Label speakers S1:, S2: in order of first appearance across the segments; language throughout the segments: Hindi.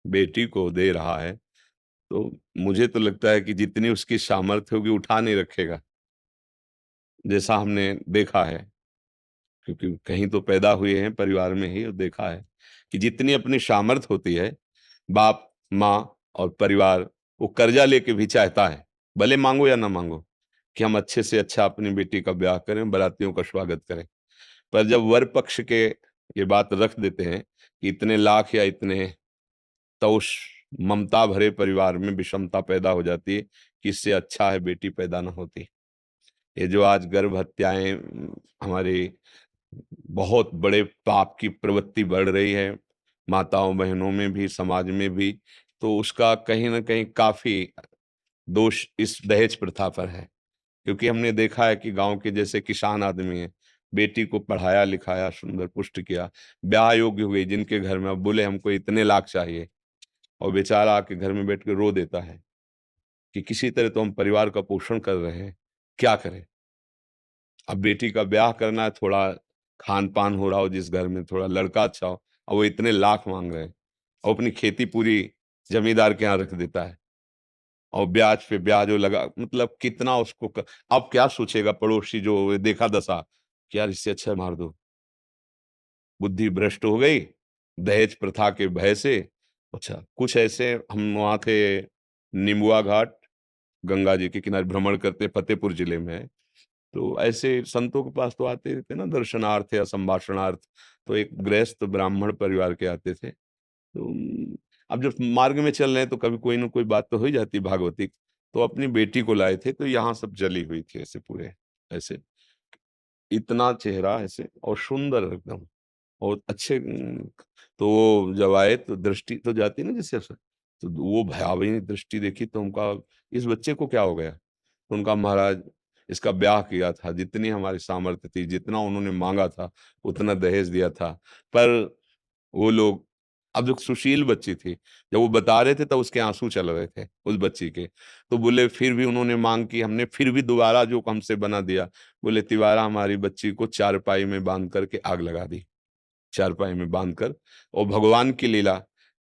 S1: बेटी को दे रहा है, तो मुझे तो लगता है कि जितनी उसकी सामर्थ्य होगी उठा नहीं रखेगा, जैसा हमने देखा है। क्योंकि कहीं तो पैदा हुए हैं परिवार में ही, और देखा है कि जितनी अपनी सामर्थ्य होती है, बाप माँ और परिवार वो कर्जा लेके भी चाहता है, भले मांगो या ना मांगो, कि हम अच्छे से अच्छा अपनी बेटी का ब्याह करें, बारातियों का स्वागत करें। पर जब वर पक्ष के ये बात रख देते हैं कि इतने लाख या इतने, तो उस ममता भरे परिवार में विषमता पैदा हो जाती है कि इससे अच्छा है बेटी पैदा ना होती। ये जो आज गर्भ हत्याएं हमारी बहुत बड़े पाप की प्रवृत्ति बढ़ रही है, माताओं बहनों में भी समाज में भी, तो उसका कहीं ना कहीं काफी दोष इस दहेज प्रथा पर है। क्योंकि हमने देखा है कि गांव के जैसे किसान आदमी हैं, बेटी को पढ़ाया लिखाया सुंदर पुष्ट किया, ब्याह योग्य हुई, जिनके घर में अब बोले हमको इतने लाख चाहिए, और बेचारा आके घर में बैठ के रो देता है कि किसी तरह तो हम परिवार का पोषण कर रहे हैं, क्या करें। अब बेटी का ब्याह करना है, थोड़ा खान पान हो रहा हो जिस घर में, थोड़ा लड़का अच्छा हो, और वो इतने लाख मांग रहे हैं, और अपनी खेती पूरी जमींदार के यहाँ रख देता है, और ब्याज पे ब्याज वो लगा, मतलब कितना उसको अब क्या सोचेगा पड़ोसी जो देखा दशा कि यार इससे अच्छा मार दो। बुद्धि भ्रष्ट हो गई दहेज प्रथा के भय से। अच्छा, कुछ ऐसे हम वहाँ थे, निम्बुआ घाट, गंगा जी के किनारे भ्रमण करते, फतेहपुर जिले में है। तो ऐसे संतों के पास तो आते रहते ना दर्शनार्थ या संभाषणार्थ। तो एक गृहस्थ ब्राह्मण परिवार के आते थे, तो अब जब मार्ग में चल रहे हैं तो कभी कोई ना कोई बात तो हो ही जाती भागवतिक। तो अपनी बेटी को लाए थे, तो यहाँ सब जली हुई थी ऐसे पूरे, ऐसे इतना चेहरा ऐसे और सुंदर एकदम, और अच्छे तो वो जब आए तो दृष्टि तो जाती ना जिससे, तो वो भयावही दृष्टि देखी, तो उनका इस बच्चे को क्या हो गया। तो उनका महाराज इसका ब्याह किया था, जितनी हमारी सामर्थ्य थी, जितना उन्होंने मांगा था उतना दहेज दिया था। पर वो लोग, अब जो सुशील बच्ची थी, जब वो बता रहे थे तब उसके आंसू चल रहे थे उस बच्ची के। तो बोले फिर भी उन्होंने मांग की, हमने फिर भी दोबारा जो हमसे बना दिया। बोले तिवारा हमारी बच्ची को चारपाई में बांध करके आग लगा दी, चारपाई में बांधकर। और भगवान की लीला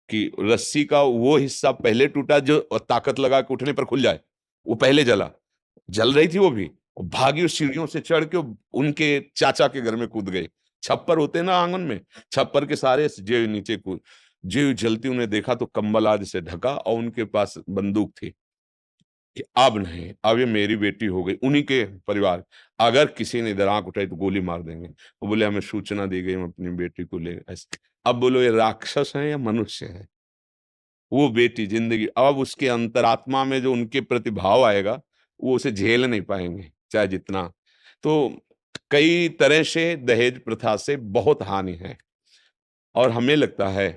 S1: कि रस्सी का वो हिस्सा पहले टूटा जो ताकत लगा के उठने पर खुल जाए, वो पहले जला, जल रही थी वो भी, और भागी उस सीढ़ियों से चढ़ के उनके चाचा के घर में कूद गए। छप्पर होते हैं ना आंगन में, छप्पर के सारे जे नीचे कूद, जीव जलती उन्हें देखा तो कंबल आदि से ढका, और उनके पास बंदूक थी कि अब नहीं, अब ये मेरी बेटी हो गई, उन्हीं के परिवार, अगर किसी ने इधर आंख उठाई तो गोली मार देंगे। वो बोले हमें सूचना दी गई, हम अपनी बेटी को ले ऐसे। अब बोलो ये राक्षस है या मनुष्य है। वो बेटी जिंदगी, अब उसके अंतरात्मा में जो उनके प्रति भाव आएगा, वो उसे झेल नहीं पाएंगे चाहे जितना। तो कई तरह से दहेज प्रथा से बहुत हानि है। और हमें लगता है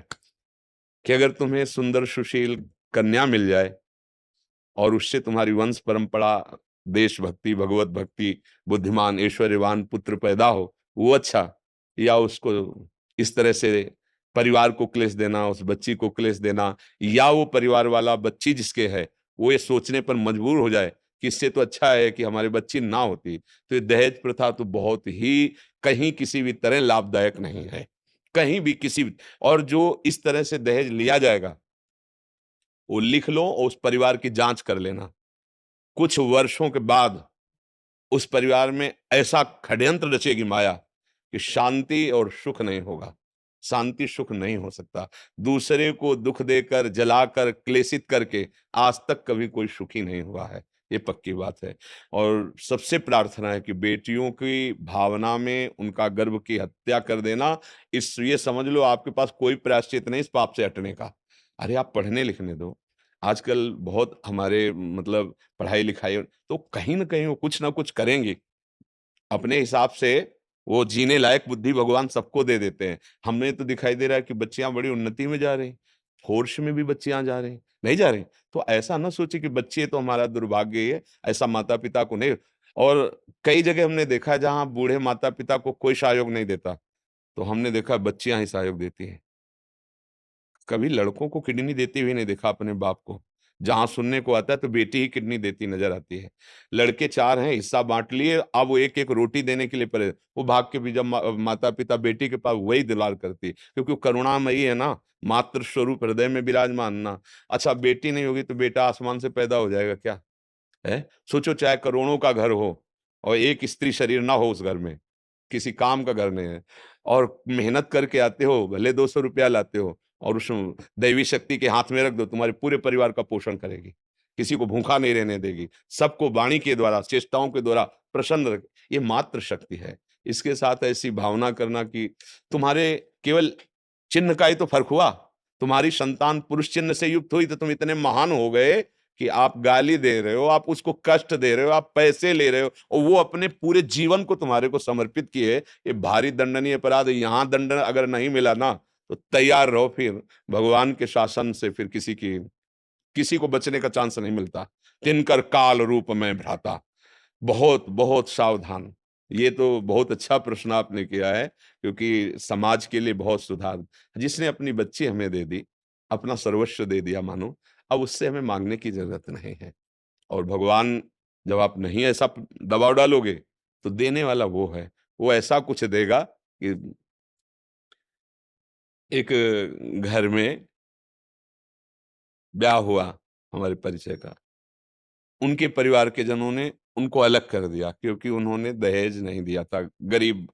S1: कि अगर तुम्हें सुंदर सुशील कन्या मिल जाए, और उससे तुम्हारी वंश परंपरा, देशभक्ति, भगवत भक्ति, बुद्धिमान ऐश्वर्यवान पुत्र पैदा हो, वो अच्छा। या उसको इस तरह से परिवार को क्लेश देना, उस बच्ची को क्लेश देना, या वो परिवार वाला बच्ची जिसके है वो ये सोचने पर मजबूर हो जाए कि इससे तो अच्छा है कि हमारी बच्ची ना होती। तो ये दहेज प्रथा तो बहुत ही कहीं किसी भी तरह लाभदायक नहीं है, कहीं भी किसी भी। और जो इस तरह से दहेज लिया जाएगा, वो लिख लो और उस परिवार की जांच कर लेना। कुछ वर्षों के बाद उस परिवार में ऐसा षड्यंत्र रचेगी माया कि शांति और सुख नहीं होगा, शांति सुख नहीं हो सकता। दूसरे को दुख देकर, जलाकर, क्लेशित करके आज तक कभी कोई सुखी नहीं हुआ है, ये पक्की बात है। और सबसे प्रार्थना है कि बेटियों की भावना में उनका गर्भ की हत्या कर देना, इस ये समझ लो आपके पास कोई प्रायश्चित नहीं इस पाप से हटने का। अरे आप पढ़ने लिखने दो, आजकल बहुत हमारे मतलब पढ़ाई लिखाई, तो कहीं न कहीं वो कुछ ना कुछ करेंगी। अपने हिसाब से वो जीने लायक बुद्धि भगवान सबको दे देते हैं। हमें तो दिखाई दे रहा है कि बच्चियाँ बड़ी उन्नति में जा रही हैं, फोर्स में भी बच्चियाँ जा रही हैं, नहीं जा रही? तो ऐसा ना सोचे कि बच्चे तो हमारा दुर्भाग्य है, ऐसा माता-पिता को नहीं। और कई जगह हमने देखा है जहाँ बूढ़े माता-पिता को कोई सहयोग नहीं देता, तो हमने देखा बच्चियाँ ही सहयोग देती हैं। कभी लड़कों को किडनी देते हुए नहीं देखा अपने बाप को। जहां सुनने को आता है तो बेटी ही किडनी देती नजर आती है। लड़के 4 हैं, हिस्सा बांट लिए, अब वो एक एक रोटी देने के लिए पड़े, वो भाग के भी जब माता पिता बेटी के पास वही दुलार करती है, क्योंकि वो करुणामयी है ना, मातृ स्वरूप हृदय में विराजमान ना। अच्छा बेटी नहीं होगी तो बेटा आसमान से पैदा हो जाएगा क्या? है, सोचो चाहे करोड़ों का घर हो और एक स्त्री शरीर ना हो उस घर में, किसी काम का घर नहीं है, और मेहनत करके आते हो, भले 200 रुपया लाते हो, और उस दैवी शक्ति के हाथ में रख दो, तुम्हारे पूरे परिवार का पोषण करेगी, किसी को भूखा नहीं रहने देगी, सबको वाणी के द्वारा, चेष्टाओं के द्वारा प्रसन्न रख, ये मात्र शक्ति है। इसके साथ ऐसी भावना करना कि तुम्हारे केवल चिन्ह का ही तो फर्क हुआ, तुम्हारी संतान पुरुष चिन्ह से युक्त हुई तो तुम इतने महान हो गए कि आप गाली दे रहे हो, आप उसको कष्ट दे रहे हो, आप पैसे ले रहे हो, और वो अपने पूरे जीवन को तुम्हारे को समर्पित किए। ये भारी दंडनीय अपराध है। यहाँ दंड अगर नहीं मिला ना, तो तैयार रहो, फिर भगवान के शासन से फिर किसी को बचने का चांस नहीं मिलता। तिनकर काल रूप में भ्राता, बहुत बहुत सावधान। ये तो बहुत अच्छा प्रश्न आपने किया है, क्योंकि समाज के लिए बहुत सुधार, जिसने अपनी बच्ची हमें दे दी, अपना सर्वस्व दे दिया मानो, अब उससे हमें मांगने की जरूरत नहीं है। और भगवान, जब आप नहीं ऐसा दबाव डालोगे, तो देने वाला वो है, वो ऐसा कुछ देगा कि एक घर में ब्याह हुआ हमारे परिचय का, उनके परिवार के जनों ने उनको अलग कर दिया, क्योंकि उन्होंने दहेज नहीं दिया था, गरीब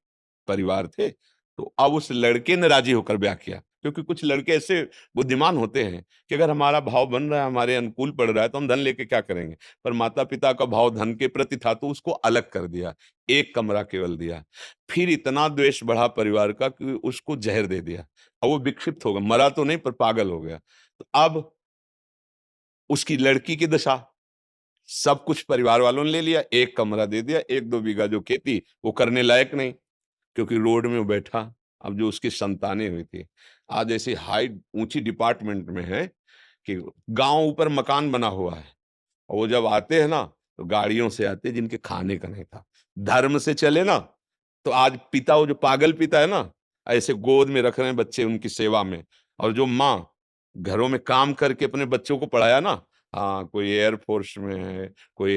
S1: परिवार थे। तो अब उस लड़के ने राजी होकर ब्याह किया, क्योंकि कुछ लड़के ऐसे बुद्धिमान होते हैं कि अगर हमारा भाव बन रहा है, हमारे अनुकूल पड़ रहा है, तो हम धन लेके क्या करेंगे। पर माता पिता का भाव धन के प्रति था, तो उसको अलग कर दिया, एक कमरा केवल दिया। फिर इतना द्वेष बढ़ा परिवार का कि उसको जहर दे दिया, और वो विक्षिप्त हो गया, मरा तो नहीं पर पागल हो गया। तो अब उसकी लड़की की दशा, सब कुछ परिवार वालों ने ले लिया, एक कमरा दे दिया, 1-2 बीघा जो खेती वो करने लायक नहीं, क्योंकि रोड में वो बैठा। अब जो उसकी संतानें हुई थी, आज ऐसी हाई ऊंची डिपार्टमेंट में है कि गांव ऊपर मकान बना हुआ है, और वो जब आते हैं ना, तो गाड़ियों से आते हैं जिनके खाने का नहीं था। धर्म से चले ना, तो आज पिता, वो जो पागल पिता है ना, ऐसे गोद में रख रहे हैं बच्चे उनकी सेवा में, और जो माँ घरों में काम करके अपने बच्चों को पढ़ाया ना, हाँ, कोई एयरफोर्स में है, कोई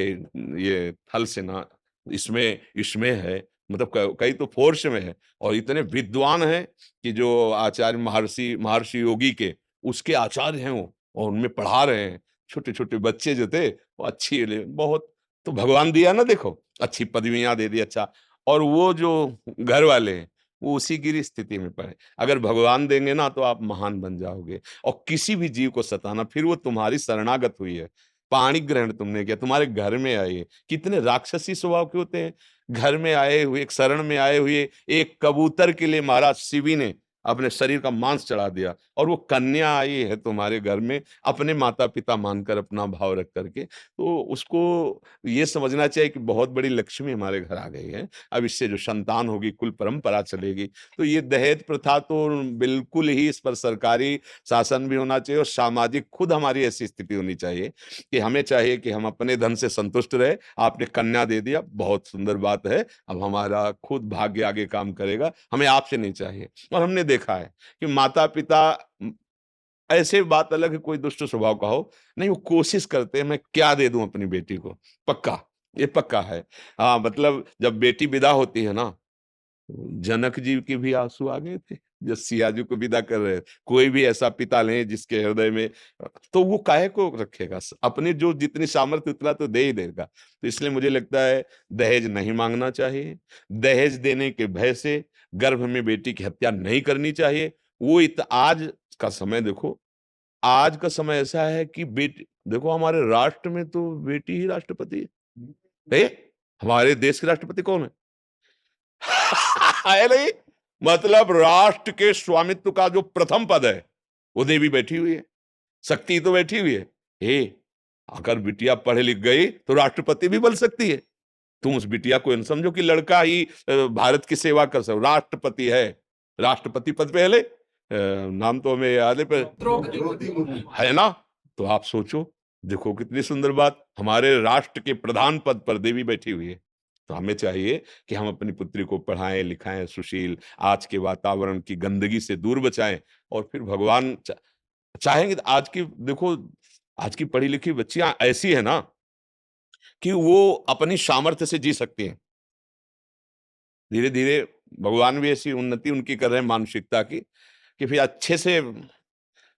S1: ये थल सेना इसमें इसमें है, मतलब कई तो फोर्स में है, और इतने विद्वान हैं कि जो आचार्य महर्षि महर्षि योगी के उसके आचार्य हैं वो, और उनमें पढ़ा रहे हैं। छोटे छोटे बच्चे जो थे वो अच्छी बहुत, तो भगवान दिया ना, देखो अच्छी पदवियां दे दी, अच्छा। और वो जो घर वाले हैं, वो उसी की स्थिति में पड़े। अगर भगवान देंगे ना, तो आप महान बन जाओगे, और किसी भी जीव को सताना, फिर वो तुम्हारी शरणागत हुई है, पाणी ग्रहण तुमने किया, तुम्हारे घर में आई है। कितने राक्षसी स्वभाव के होते हैं। घर में आए हुए, एक शरण में आए हुए एक कबूतर के लिए महाराज शिवी ने अपने शरीर का मांस चढ़ा दिया, और वो कन्या आई है तुम्हारे घर में अपने माता पिता मानकर, अपना भाव रख करके, तो उसको ये समझना चाहिए कि बहुत बड़ी लक्ष्मी हमारे घर आ गई है। अब इससे जो संतान होगी, कुल परंपरा चलेगी। तो ये दहेज प्रथा तो बिल्कुल ही, इस पर सरकारी शासन भी होना चाहिए, और सामाजिक खुद हमारी ऐसी स्थिति होनी चाहिए कि हमें चाहिए कि हम अपने धन से संतुष्ट रहे। आपने कन्या दे दिया, बहुत सुंदर बात है, अब हमारा खुद भाग्य आगे काम करेगा, हमें आपसे नहीं चाहिए। और हमने देखा है कि माता पिता, ऐसे बात अलग है कोई दुष्ट स्वभाव का हो, नहीं वो कोशिश करते हैं मैं क्या दे दूं अपनी बेटी को, पक्का, ये पक्का है। हाँ, मतलब जब बेटी विदा होती है ना, जनक जी के भी आंसू आ गए थे जब सिया जी को विदा कर रहे थे। कोई भी ऐसा पिता लें जिसके हृदय में, तो वो काहे को रखेगा, अपने जो जितनी सामर्थ्य उतना तो दे ही देगा। तो इसलिए मुझे लगता है दहेज नहीं मांगना चाहिए, दहेज देने के भय से गर्भ में बेटी की हत्या नहीं करनी चाहिए। वो आज का समय देखो, आज का समय ऐसा है कि बेटी देखो, हमारे राष्ट्र में तो बेटी ही राष्ट्रपति है। हमारे देश के राष्ट्रपति कौन है? है नहीं, मतलब राष्ट्र के स्वामित्व का जो प्रथम पद है, वो देवी बैठी हुई है, शक्ति तो बैठी हुई है। हे, अगर बिटिया पढ़ लिख गई तो राष्ट्रपति भी बन सकती है। तुम उस बिटिया को इन समझो कि लड़का ही भारत की सेवा कर सकता, राष्ट्रपति है, राष्ट्रपति पद पे है, नाम तो हमें याद है है ना। तो आप सोचो, देखो कितनी सुंदर बात, हमारे राष्ट्र के प्रधान पद पर देवी बैठी हुई है। तो हमें चाहिए कि हम अपनी पुत्री को पढ़ाएं लिखाएं, सुशील, आज के वातावरण की गंदगी से दूर बचाएं, और फिर भगवान चाहेंगे तो आज की देखो, आज की पढ़ी-लिखी बच्चियाँ ऐसी हैं ना कि वो अपनी सामर्थ्य से जी सकती हैं। धीरे-धीरे भगवान भी ऐसी उन्नति उनकी कर रहे हैं मानसिकता की कि फिर अच्छे से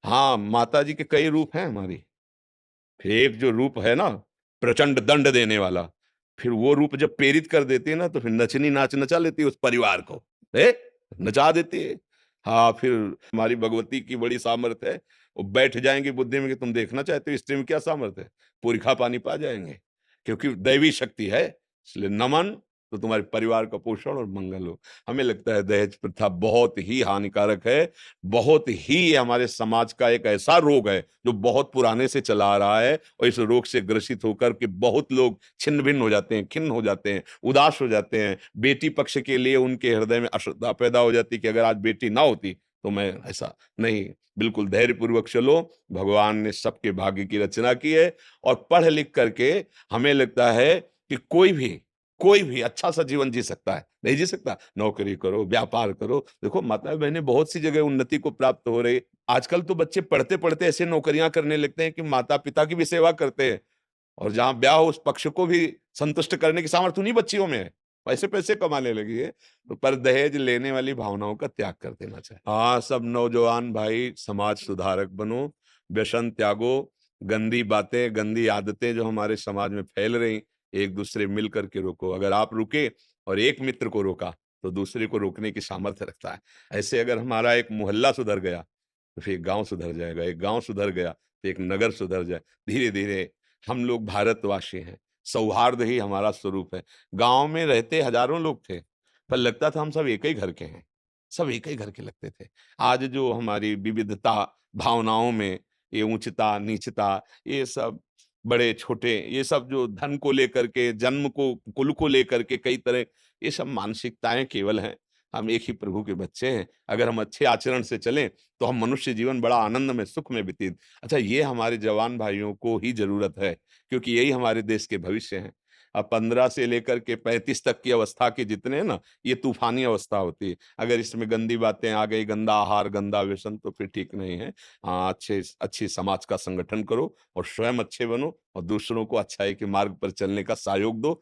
S1: हाँ, माताजी के कई रूप हैं हमारी। फिर एक जो रूप है ना, प्रचंड दंड देने वाला, फिर वो रूप जब प्रेरित कर देती है ना, तो फिर नचनी नाच नचा लेती है उस परिवार को। ए, नचा देती है। हाँ, फिर हमारी भगवती की बड़ी सामर्थ्य है, वो बैठ जाएँगी बुद्धि में कि तुम देखना चाहते हो स्त्री में क्या सामर्थ्य है? पुरखा पानी पा जाएँगे, क्योंकि दैवी शक्ति है, इसलिए नमन, तो तुम्हारे परिवार का पोषण और मंगल हो। हमें लगता है दहेज प्रथा बहुत ही हानिकारक है, बहुत ही ये हमारे समाज का एक ऐसा रोग है, जो बहुत पुराने से चला आ रहा है और इस रोग से ग्रसित होकर के बहुत लोग छिन्न-भिन्न हो जाते हैं, खिन्न हो जाते हैं, उदास हो जाते हैं। बेटी पक्ष के लिए उनके हृदय में अश्रद्धा पैदा हो जाती है कि अगर आज बेटी ना होती, तो मैं ऐसा नहीं, बिल्कुल धैर्यपूर्वक चलो, भगवान ने सबके भाग्य की रचना की है और पढ़ लिख करके हमें लगता है कि कोई भी अच्छा-सा जीवन जी सकता है। नहीं जी सकता? नौकरी करो, व्यापार करो। देखो माताएँ-बहनें बहुत सी जगह उन्नति को प्राप्त हो रही है। आजकल तो बच्चे पढ़ते-पढ़ते ऐसे नौकरियाँ करने लगते हैं कि माता-पिता की भी सेवा करते हैं और जहाँ ब्याह हो उस पक्ष को भी संतुष्ट करने की सामर्थ्य उन्हीं बच्चियों में है। पैसे-पैसे कमाने लगी है, तो पर दहेज लेने वाली भावनाओं का त्याग कर देना चाहिए। हाँ, सब नौजवान भाई समाज सुधारक बनो, व्यसन त्यागो, गंदी बातें, गंदी आदतें जो हमारे समाज में फैल रही, एक-दूसरे मिल कर के रोको। अगर आप रुके और एक मित्र को रोका, तो दूसरे को रोकने की सामर्थ्य रखता है। ऐसे अगर हमारा एक मोहल्ला सुधर गया, तो फिर गाँव सुधर जाएगा, एक गाँव सुधर गया, तो एक नगर सुधर जाए। धीरे-धीरे हम लोग भारतवासी हैं, सौहार्द ही हमारा स्वरूप है। गाँव में रहते हज़ारों लोग थे, पर लगता था हम सब एक ही घर के हैं, सब एक ही घर के लगते थे। आज जो हमारी विविधता भावनाओं में, ये ऊँचता, नीचता, ये सब बड़े-छोटे, ये सब जो धन को लेकर के, जन्म को, कुल को लेकर के कई तरह, ये सब मानसिकताएँ केवल हैं। हम एक ही प्रभु के बच्चे हैं। अगर हम अच्छे आचरण से चलें, तो हम मनुष्य जीवन बड़ा आनंद में, सुख में व्यतीत। अच्छा, ये हमारे जवान भाइयों को ही ज़रूरत है, क्योंकि यही हमारे देश के भविष्य हैं। अब 15 से लेकर के 35 तक की अवस्था के जितने हैं ना, ये तूफ़ानी अवस्था होती है। अगर इसमें गंदी बातें आ गई, गंदा आहार, गंदा व्यसन, तो फिर ठीक नहीं है। हाँ, अच्छी समाज का संगठन करो और स्वयं अच्छे बनो और दूसरों को अच्छाई के मार्ग पर चलने का सहयोग दो।